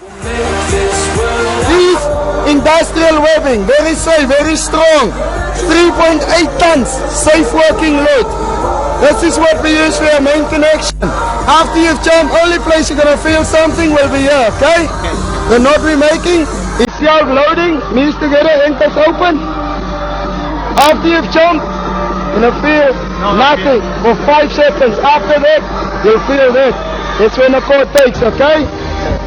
These industrial webbing, very safe, very strong. 3.8 tons, safe working load. This is what we use for our main connection. After you've jumped, only place you're going to feel something will be here, okay? The knot we're making is self-loading, knees together, ankles open. After you've jumped, you're going to feel nothing for 5 seconds. After that, you'll feel that. That's when the cord takes, okay?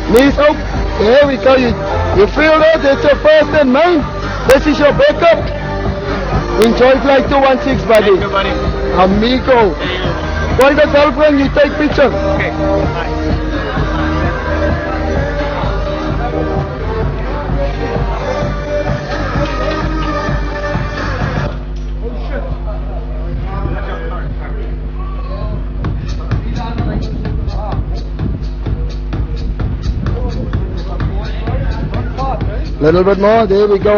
Knees open. There we go. You feel that? That's your first and main. This is your backup. Enjoy flight 216, buddy. Thank you, buddy. Amigo. Call the girlfriend, you take picture. Okay. Bye. Little bit more, there we go.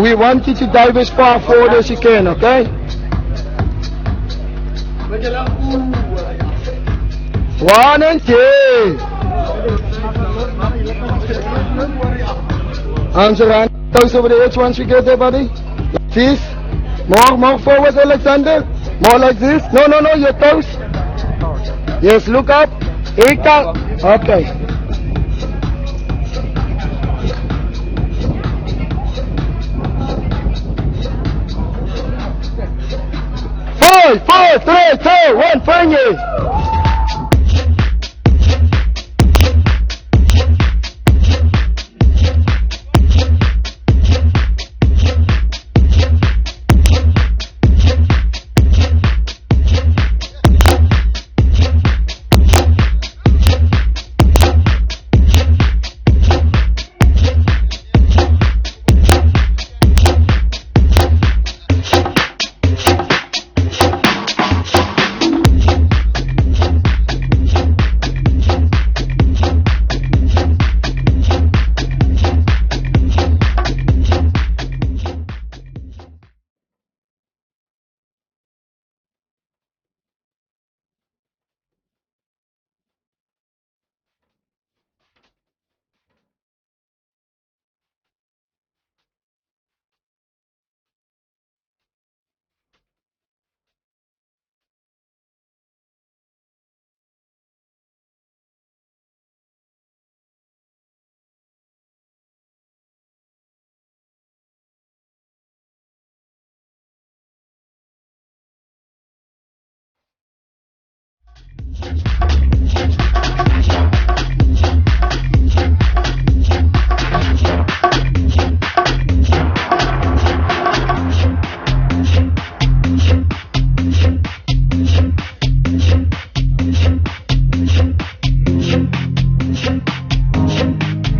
We want you to dive as far forward as you can, okay? 1 and 2. Arms around, toes over the edge once we get there, buddy. Like this. More forward, Alexander. More like this. No, your toes. Yes, look up. Okay. 5, 4, 3, 2, 1, find you.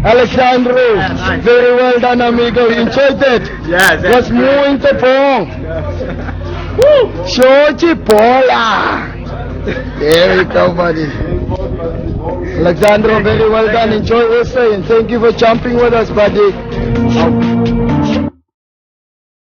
Alexandro, nice. Very well done, amigo. You enjoyed that? Yes. Was muito bom. Show de bola. There we go, buddy. Alexandro, very well done. Enjoy SA and thank you for jumping with us, buddy.